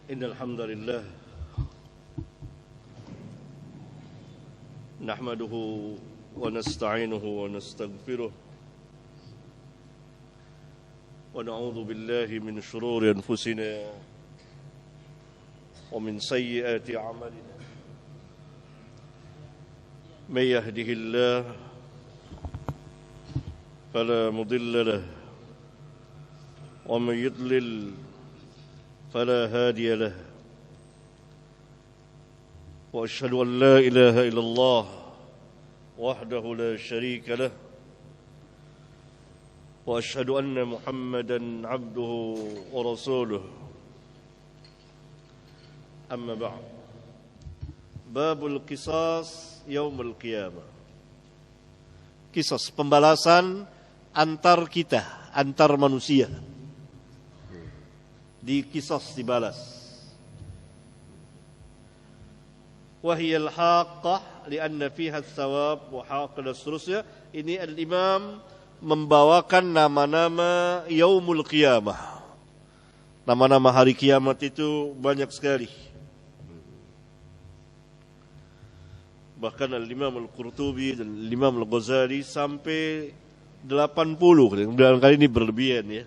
إن الحمد لله نحمده ونستعينه ونستغفره ونعوذ بالله من شرور أنفسنا ومن سيئات أعمالنا من يهده الله فلا مضل له ومن يضلل فلا هادي له وأشهد أن لا إله إلا الله وحده لا شريك له وأشهد أن محمدا عبده ورسوله أما بعد باب القصاص يوم القيامة. Qisas, pembalasan antar kita, antar manusia. Diqisas, dibalas. Wahiyal haqqah lianna fiha thawab wa haqqa dan seterusnya. Ini al-imam membawakan nama-nama yaumul qiyamah. Nama-nama hari kiamat itu banyak sekali. Bahkan al-imam al-Qurtubi dan al-imam al-Ghazali sampai 80. Kali ini berlebihan ya.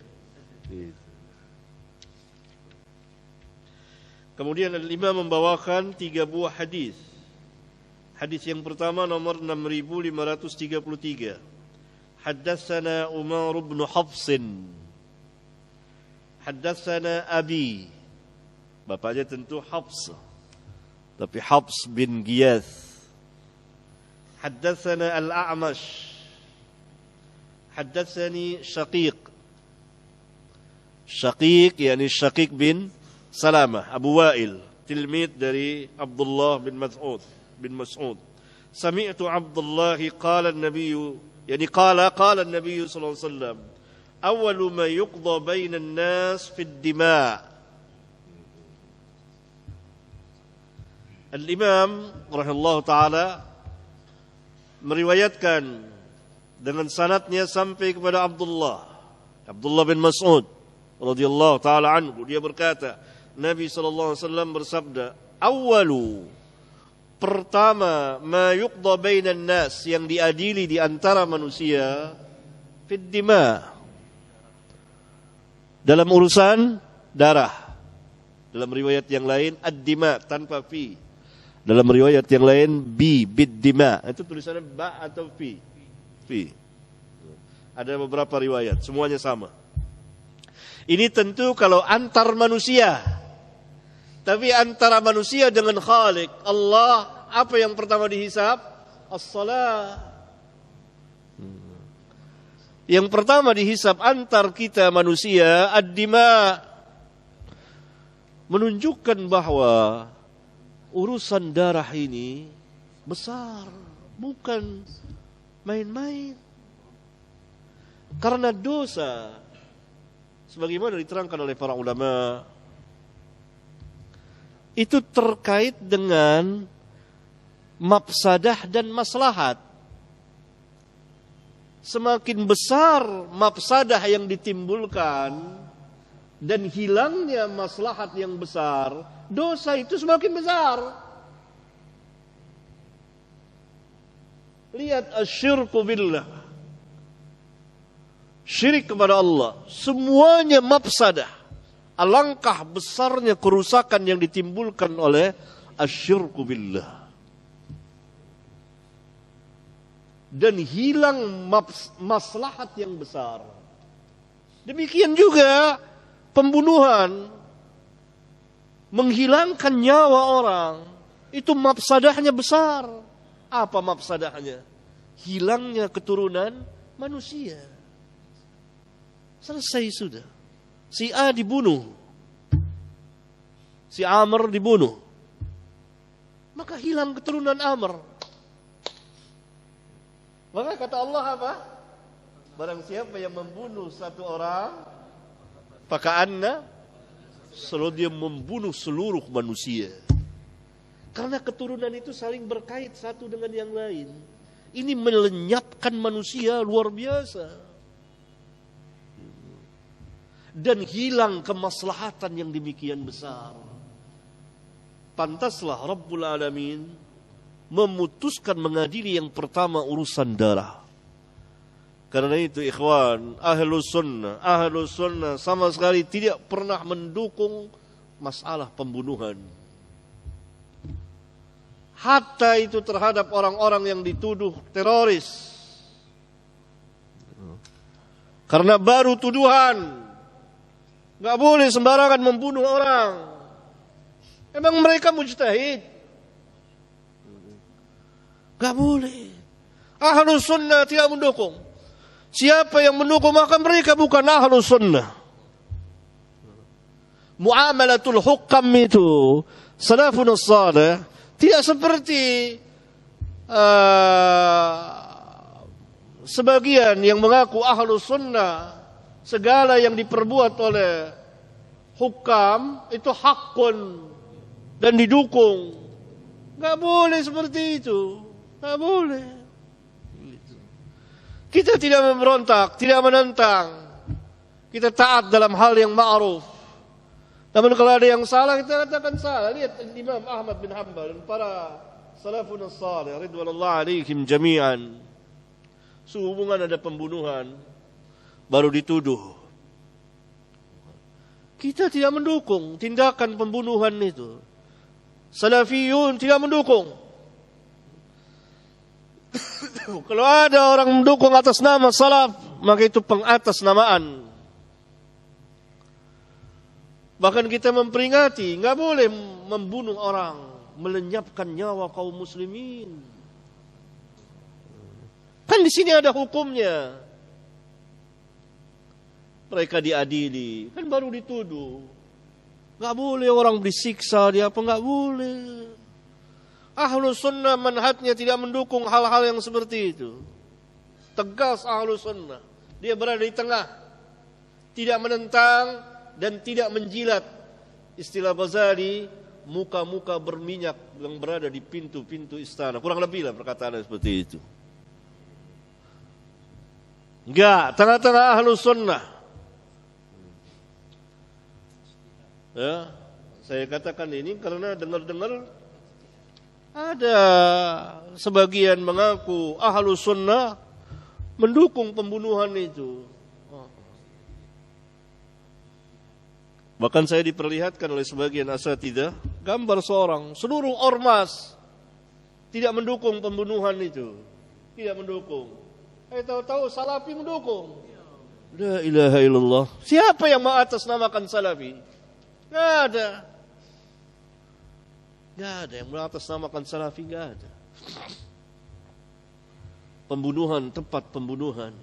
Kemudian al-imam membawakan 3 buah hadis. Hadis yang pertama nomor 6533. Haddatsana Umar bin Hafs. Haddatsana Abi. Bapaknya tentu Hafs. Tapi Hafs bin Giyath. Haddatsana Al-A'mash. Haddatsani Syaqiq. Syaqiq yakni Syaqiq bin Salamah, Abu Wa'il, tilmid dari Abdullah bin Mas'ud. Sami'tu Abdullah qala an-nabiy, yani qala an-nabiy sallallahu alaihi wasallam, awwalu ma yuqda bainan nas fi ad-dima'. Al-Imam rahimahullah taala meriwayatkan dengan sanadnya sampai kepada Abdullah bin Mas'ud radhiyallahu taala anhu. Dia berkata, Nabi SAW bersabda, awalu, pertama, ma yuqda bainan nas, yang diadili di antara manusia, fid dima, dalam urusan darah. Dalam riwayat yang lain, ad-dima, tanpa fi. Dalam riwayat yang lain, bid dima. Itu tulisannya ba atau fi? Fi. Ada beberapa riwayat, semuanya sama. Ini tentu kalau antar manusia. Tapi antara manusia dengan Khalik, Allah, apa yang pertama dihisab? As-salah. Yang pertama dihisab antar kita manusia, ad-dima. Menunjukkan bahwa urusan darah ini besar, bukan main-main. Karena dosa, sebagaimana diterangkan oleh para ulama, itu terkait dengan mafsadah dan maslahat. Semakin besar mafsadah yang ditimbulkan dan hilangnya maslahat yang besar, dosa itu semakin besar. Lihat asyirku billah, syirik kepada Allah, semuanya mafsadah. Alangkah besarnya kerusakan yang ditimbulkan oleh asyirku billah. Dan hilang maslahat yang besar. Demikian juga pembunuhan, menghilangkan nyawa orang, itu mafsadahnya besar. Apa mafsadahnya? Hilangnya keturunan manusia. Selesai sudah. Si A dibunuh, si Amr dibunuh, maka hilang keturunan Amr. Maka kata Allah apa? Barang siapa yang membunuh satu orang, faka'anna, selalu dia membunuh seluruh manusia. Karena keturunan itu saling berkait satu dengan yang lain. Ini melenyapkan manusia luar biasa. Dan hilang kemaslahatan yang demikian besar. pantaslah Rabbul Alamin memutuskan mengadili yang pertama urusan darah. Karena itu ikhwan, ahlus sunnah sama sekali tidak pernah mendukung masalah pembunuhan. Hatta itu terhadap orang-orang yang dituduh teroris. Karena baru tuduhan, nggak boleh sembarangan membunuh orang. Emang mereka mujtahid? Nggak boleh. Ahlus sunnah tidak mendukung. Siapa yang mendukung maka mereka bukan ahlus sunnah. Muamalatul hukam itu salafun salih tidak seperti sebagian yang mengaku ahlus sunnah, segala yang diperbuat oleh hukam itu hakun dan didukung. Gak boleh seperti itu. Gak boleh. Kita tidak memberontak, tidak menentang. Kita taat dalam hal yang ma'ruf. Namun kalau ada yang salah, kita katakan salah. Lihat Imam Ahmad bin Hanbal dan para salafun salih ridwanullah alaihim jami'an. Sehubungan ada pembunuhan, baru dituduh. Kita tidak mendukung tindakan pembunuhan itu. Salafiyun tidak mendukung. Kalau ada orang mendukung atas nama salaf, maka itu pengatasnamaan. Bahkan kita memperingati, nggak boleh membunuh orang, melenyapkan nyawa kaum muslimin. Kan di sini ada hukumnya. Mereka diadili, kan baru dituduh. Nggak boleh orang disiksa, dia apa nggak boleh. Ahlus sunnah manhajnya tidak mendukung hal-hal yang seperti itu. Tegas ahlus sunnah. Dia berada di tengah. Tidak menentang dan tidak menjilat. Istilah Ghazali, muka-muka berminyak yang berada di pintu-pintu istana. Kurang lebih lah perkataan seperti itu. Enggak, tengah-tengah ahlus sunnah. Ya, saya katakan ini karena dengar-dengar ada sebagian mengaku ahlus sunnah mendukung pembunuhan itu. Bahkan saya diperlihatkan oleh sebagian asatidzah gambar seorang, seluruh ormas tidak mendukung pembunuhan itu. Tidak mendukung. Tahu-tahu salafi mendukung. La ilaha illallah. Siapa yang mengatasnamakan salafi? Nggak ada. Nggak ada yang mengatasnamakan salafi, nggak ada. Pembunuhan, tempat pembunuhan.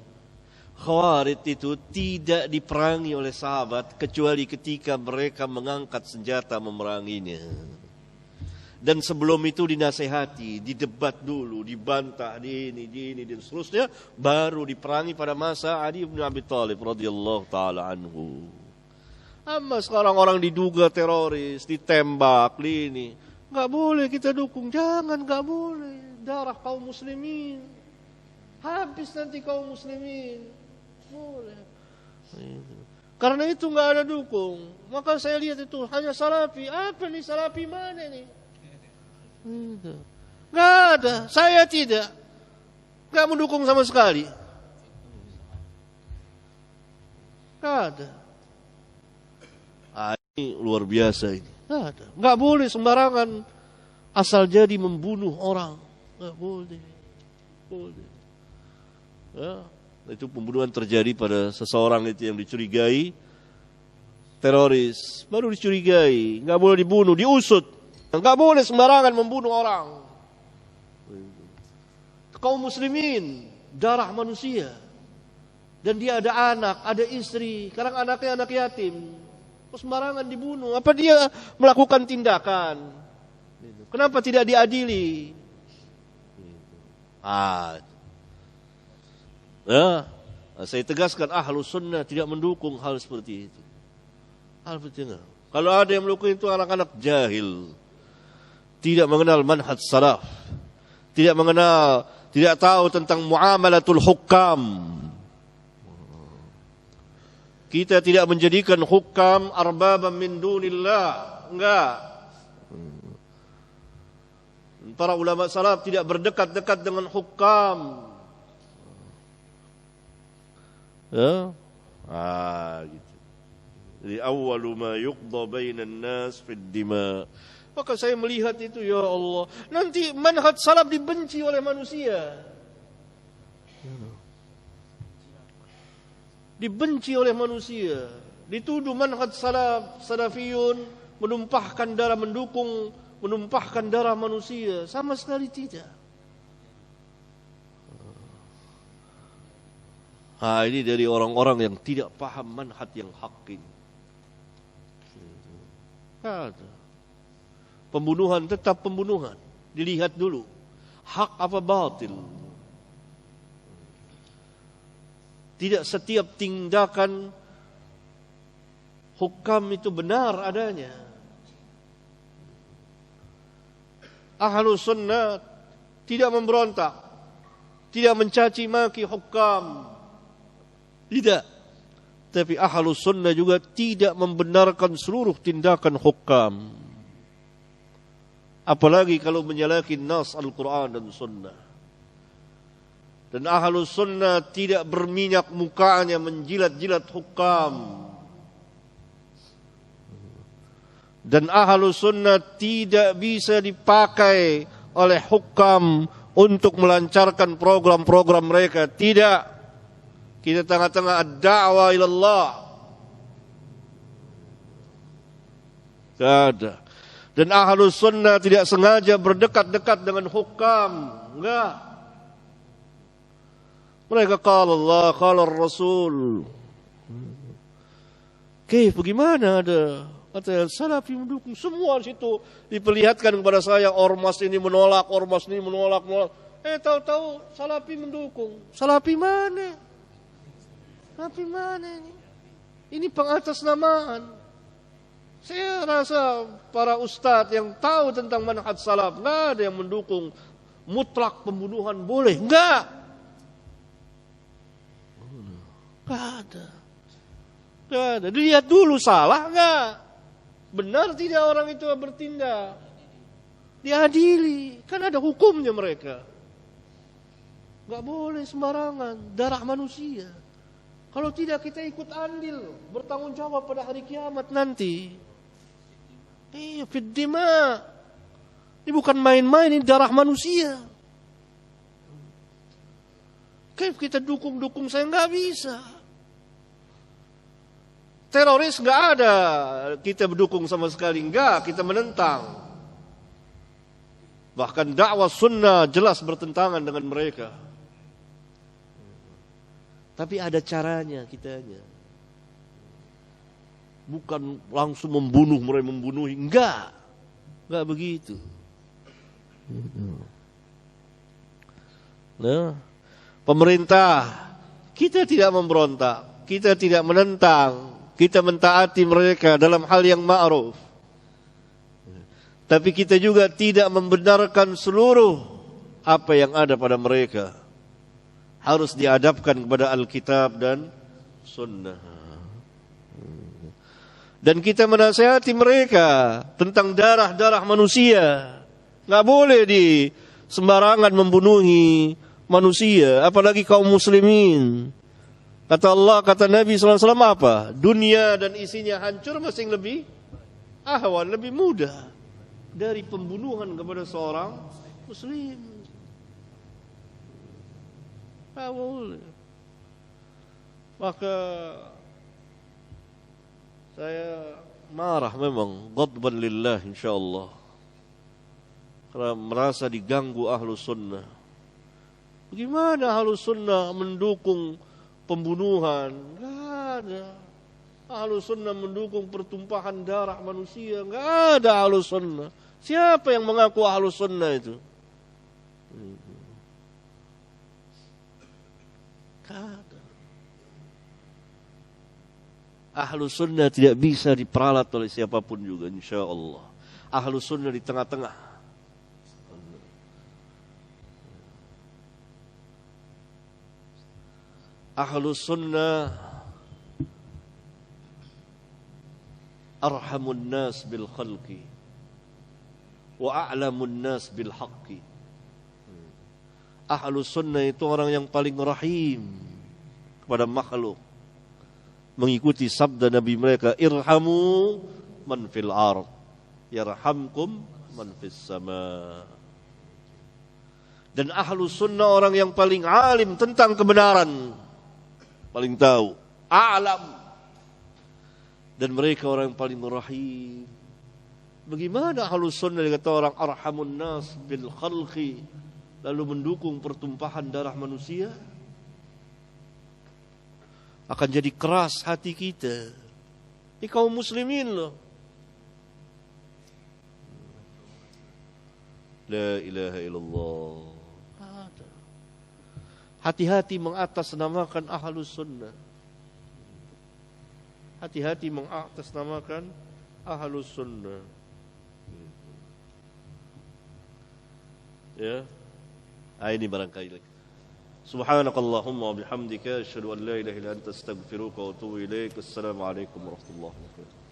Khawarij itu tidak diperangi oleh sahabat kecuali ketika mereka mengangkat senjata memeranginya. Dan sebelum itu dinasehati, didebat dulu, dibantah, di ini dan seterusnya, baru diperangi pada masa Ali bin Abi Thalib radhiyallahu taala anhu. Amma sekarang orang diduga teroris, ditembak, ini nggak boleh kita dukung, jangan, nggak boleh. Darah kaum muslimin, habis nanti kaum muslimin, boleh. Karena itu nggak ada dukung. Maka saya lihat itu hanya salafi. Apa nih salafi mana nih? Nggak ada. Saya tidak, nggak mendukung sama sekali. Nggak ada. Ini luar biasa ini. Nggak ada. Nggak boleh sembarangan asal jadi membunuh orang. Nggak boleh. Boleh. Ya, itu pembunuhan terjadi pada seseorang itu yang dicurigai teroris. Baru dicurigai. Nggak boleh dibunuh, diusut. Nggak boleh sembarangan membunuh orang. Kaum muslimin, darah manusia. Dan dia ada anak, ada istri. Sekarang anaknya anak yatim. Sembarangan dibunuh. Apa dia melakukan tindakan? Kenapa tidak diadili? Ya, saya tegaskan ahlus sunnah tidak mendukung hal seperti itu. Hal seperti itu. Kalau ada yang mendukung itu anak-anak jahil. Tidak mengenal manhaj salaf. Tidak mengenal, tidak tahu tentang muamalatul hukam. Kita tidak menjadikan hukam arbaban min dunillah. Enggak. Para ulama salaf tidak berdekat-dekat dengan hukam. Ya? Gitu. Jadi awwalu ma yuqda bainan nas fid dima. Maka saya melihat itu, ya Allah, nanti manhaj salaf dibenci oleh manusia. Dibenci oleh manusia. Dituduh manhaj salaf, salafiyun menumpahkan darah, menumpahkan darah manusia. Sama sekali tidak. Ini dari orang-orang yang tidak paham manhaj yang hak ini. Ada. Pembunuhan tetap pembunuhan. Dilihat dulu. Hak apa batil. Tidak setiap tindakan hukam itu benar adanya. Ahlus sunnah tidak memberontak, tidak mencaci maki hukam, tidak. Tapi ahlus sunnah juga tidak membenarkan seluruh tindakan hukam, apalagi kalau menyalahi nas Al-Quran dan sunnah. Dan ahlus sunnah tidak berminyak mukanya menjilat-jilat hukam. Dan ahlus sunnah tidak bisa dipakai oleh hukam untuk melancarkan program-program mereka. Tidak. Kita tengah-tengah ad-da'wah ilallah. Tidak ada. Dan ahlus sunnah tidak sengaja berdekat-dekat dengan hukam. Enggak. Mereka qala Allah, qala Rasul. Bagaimana ada? Kata salafi mendukung, semua situ diperlihatkan kepada saya, ormas ini menolak, ormas ini menolak. Tahu-tahu salafi mendukung. Salafi mana? Salafi mana ini? Ini pengatasnamaan. Saya rasa para ustadz yang tahu tentang manhaj salaf, nggak ada yang mendukung mutlak pembunuhan boleh, nggak ada. Nggak ada. Dilihat dulu salah nggak? Benar tidak orang itu bertindak? Diadili. Kan ada hukumnya mereka. Gak boleh sembarangan. Darah manusia. Kalau tidak kita ikut andil. Bertanggung jawab pada hari kiamat nanti. Fid dima. Ini bukan main-main. Ini darah manusia. Kayak kita dukung-dukung saya gak bisa. Teroris nggak ada, kita berdukung sama sekali, enggak, kita menentang. Bahkan dakwah sunnah jelas bertentangan dengan mereka. Tapi ada caranya kitanya. Bukan langsung membunuh, mulai membunuhi, enggak begitu. Nah, pemerintah, kita tidak memberontak, kita tidak menentang. Kita mentaati mereka dalam hal yang ma'ruf. Tapi kita juga tidak membenarkan seluruh apa yang ada pada mereka. Harus diadapkan kepada Alkitab dan Sunnah. Dan kita menasihati mereka tentang darah-darah manusia. Nggak boleh sembarangan membunuhi manusia, apalagi kaum muslimin. Kata Allah, kata Nabi SAW apa? Dunia dan isinya hancur masing lebih ahwan, lebih mudah dari pembunuhan kepada seorang muslim. Tak boleh. Maka saya marah memang, ghadban lillah insyaallah. Karena merasa diganggu ahlus sunnah. Bagaimana ahlus sunnah mendukung pembunuhan? Enggak ada. Ahlus sunnah mendukung pertumpahan darah manusia? Enggak ada ahlus sunnah. Siapa yang mengaku ahlus sunnah itu? Enggak ada. Ahlus sunnah tidak bisa diperalat oleh siapapun juga, insyaallah. Ahlus sunnah di tengah-tengah. Ahlus sunnah arhamun nas bil khalqi. wa a'lamun nas bil haqqi. Ahlus sunnah itu orang yang paling rahim kepada makhluk. Mengikuti sabda Nabi mereka, irhamu man fil ard yarhamkum man fis sama. Dan ahlus sunnah orang yang paling alim tentang kebenaran, paling tahu, a'lam. Dan mereka orang yang paling rahim. Bagaimana ahlus sunnah dikata orang arhamun nas bil khalqi, lalu mendukung pertumpahan darah manusia? Akan jadi keras hati kita. Ini kaum muslimin loh. La ilaha illallah. Hati-hati mengatasnamakan ahlus sunnah. Hati-hati mengatasnamakan ahlus sunnah. Ya. Ini barangkali. Subhanakallahumma wa bihamdika asyhadu an la ilaha illa anta astaghfiruka wa atubu ilaik. Assalamualaikum warahmatullahi wabarakatuh.